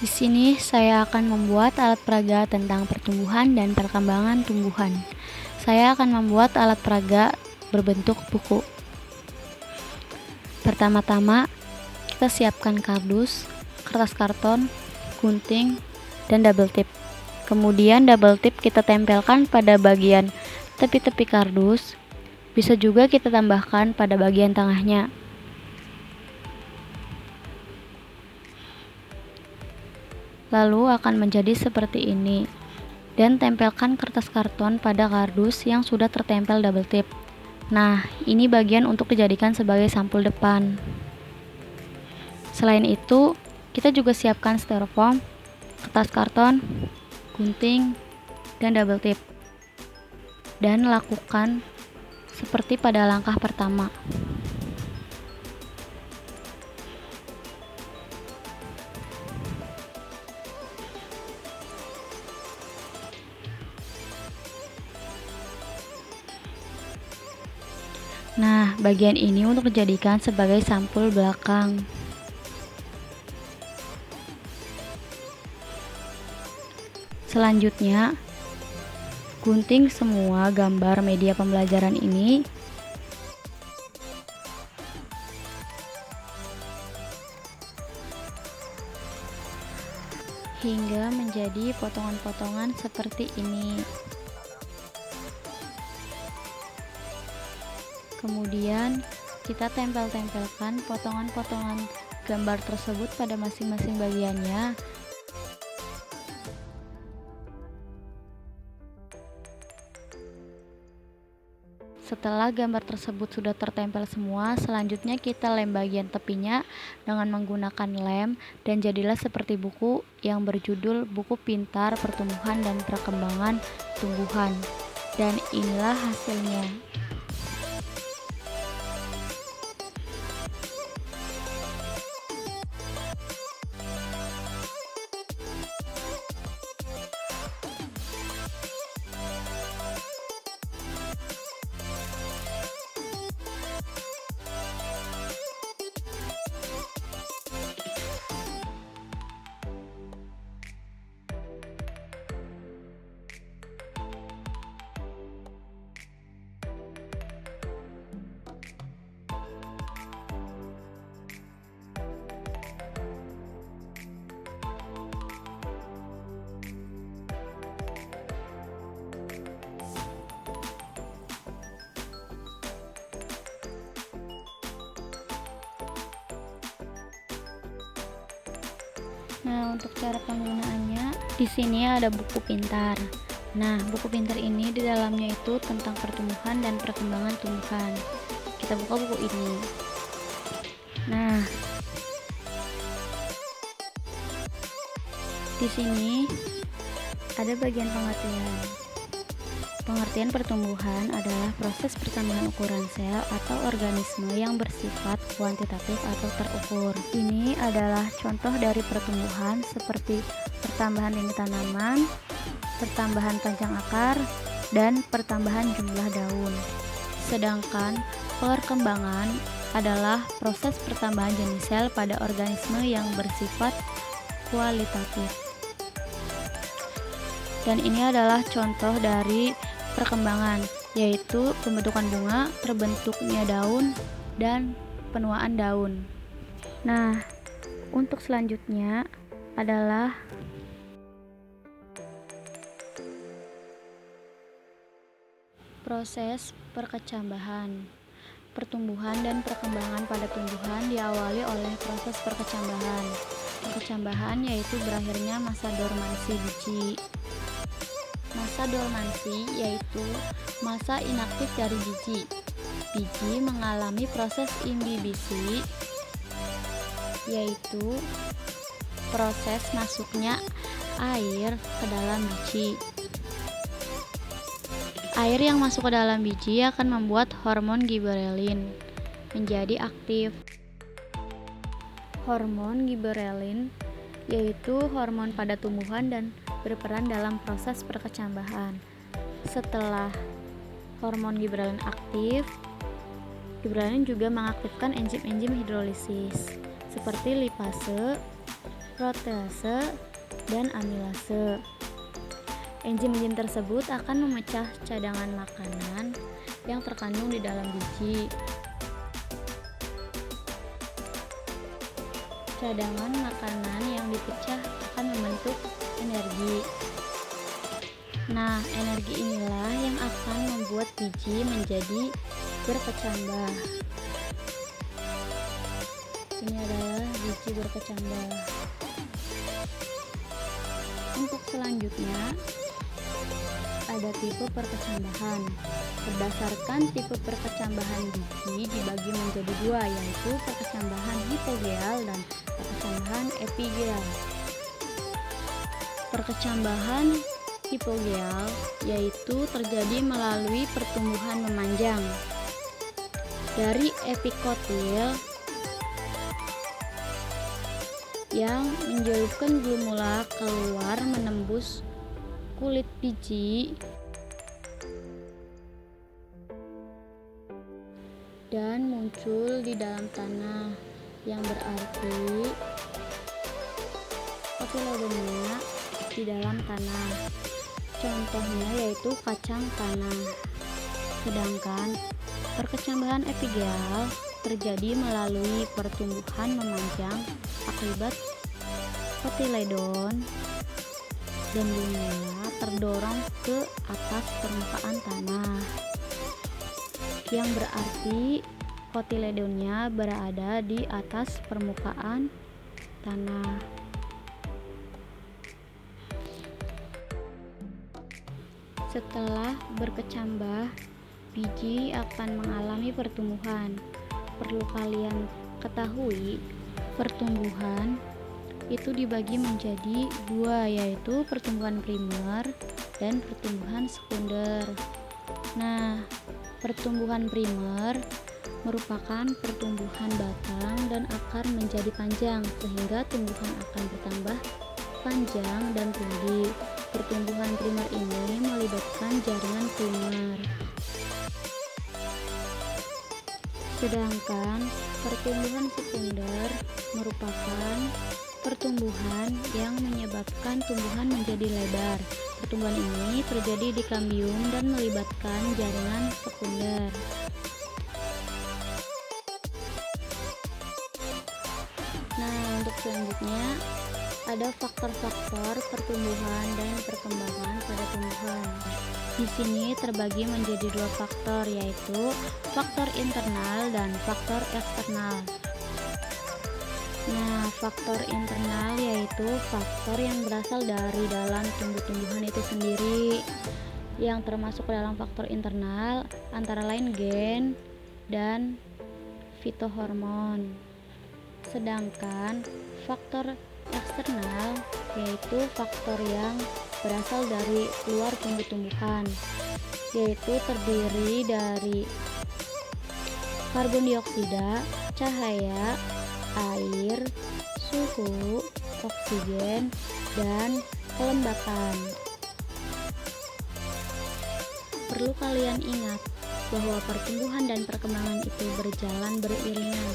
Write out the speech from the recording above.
Di sini saya akan membuat alat peraga tentang pertumbuhan dan perkembangan tumbuhan. Saya akan membuat alat peraga berbentuk buku. Pertama-tama, kita siapkan kardus, kertas karton, gunting, dan double tip. Kemudian double tip kita tempelkan pada bagian tepi-tepi kardus. Bisa juga kita tambahkan pada bagian tengahnya. Lalu akan menjadi seperti ini. Dan tempelkan kertas karton pada kardus yang sudah tertempel double tip. Nah, ini bagian untuk dijadikan sebagai sampul depan. Selain itu, kita juga siapkan styrofoam, kertas karton, gunting, dan double tip. Dan lakukan seperti pada langkah pertama. Nah, bagian ini untuk dijadikan sebagai sampul belakang. Selanjutnya, gunting semua gambar media pembelajaran ini hingga menjadi potongan-potongan seperti ini. Kemudian kita tempel-tempelkan potongan-potongan gambar tersebut pada masing-masing bagiannya. Setelah gambar tersebut sudah tertempel semua, selanjutnya kita lem bagian tepinya dengan menggunakan lem dan jadilah seperti buku yang berjudul Buku Pintar Pertumbuhan dan Perkembangan Tumbuhan. Dan inilah hasilnya. Nah, untuk cara penggunaannya, di sini ada buku pintar. Nah, buku pintar ini di dalamnya itu tentang pertumbuhan dan perkembangan tumbuhan. Kita buka buku ini. Nah, di sini ada bagian pengertian. Pengertian pertumbuhan adalah proses pertambahan ukuran sel atau organisme yang bersifat kuantitatif atau terukur. Ini adalah contoh dari pertumbuhan seperti pertambahan tinggi tanaman, pertambahan panjang akar, dan pertambahan jumlah daun. Sedangkan perkembangan adalah proses pertambahan jenis sel pada organisme yang bersifat kualitatif. Dan ini adalah contoh dari perkembangan, yaitu pembentukan bunga, terbentuknya daun, dan penuaan daun. Nah, untuk selanjutnya adalah proses perkecambahan. Pertumbuhan dan perkembangan pada tumbuhan diawali oleh proses perkecambahan. perkecambahan, yaitu berakhirnya masa dormansi biji. Masa dormansi yaitu masa inaktif dari biji. Biji mengalami proses imbibisi, yaitu proses masuknya air ke dalam biji. Air yang masuk ke dalam biji akan membuat hormon giberelin menjadi aktif. Hormon giberelin yaitu hormon pada tumbuhan dan berperan dalam proses perkecambahan. Setelah hormon giberelin aktif, giberelin juga mengaktifkan enzim-enzim hidrolisis seperti lipase, protease, dan amilase. Enzim-enzim tersebut akan memecah cadangan makanan yang terkandung di dalam biji. Cadangan makanan yang dipecah akan membentuk energi. Nah, energi inilah yang akan membuat biji menjadi berkecambah. Ini adalah biji berkecambah. Untuk selanjutnya, ada tipe perkecambahan. Berdasarkan tipe perkecambahan biji dibagi menjadi dua, yaitu perkecambahan hipogeal dan perkecambahan epigeal. Perkecambahan hipogeal yaitu terjadi melalui pertumbuhan memanjang dari epikotil yang menjauhkan glumula keluar menembus kulit biji dan muncul di dalam tanah, yang berarti kotiledonnya di dalam tanah. Contohnya yaitu kacang tanah. Sedangkan perkecambahan epigeal terjadi melalui pertumbuhan memanjang akibat kotiledon dan glumula terdorong ke atas permukaan tanah, yang berarti kotiledonnya berada di atas permukaan tanah. Setelah berkecambah, biji akan mengalami pertumbuhan. Perlu kalian ketahui, pertumbuhan itu dibagi menjadi dua, yaitu pertumbuhan primer dan pertumbuhan sekunder. Nah, pertumbuhan primer merupakan pertumbuhan batang dan akar menjadi panjang sehingga tumbuhan akan bertambah panjang dan tinggi. Pertumbuhan primer ini melibatkan jaringan primer. Sedangkan pertumbuhan sekunder merupakan pertumbuhan yang menyebabkan tumbuhan menjadi lebar. Pertumbuhan ini terjadi di kambium dan melibatkan jaringan sekunder. Nah, untuk selanjutnya ada faktor-faktor pertumbuhan dan perkembangan pada tumbuhan. Di sini terbagi menjadi dua faktor, yaitu faktor internal dan faktor eksternal. Nah, faktor internal yaitu faktor yang berasal dari dalam tumbuh-tumbuhan itu sendiri. Yang termasuk dalam faktor internal antara lain gen dan fitohormon. Sedangkan faktor eksternal yaitu faktor yang berasal dari luar tumbuh-tumbuhan, yaitu terdiri dari karbon dioksida, cahaya, air, suhu, oksigen, dan kelembapan. Perlu kalian ingat bahwa pertumbuhan dan perkembangan itu berjalan beriringan.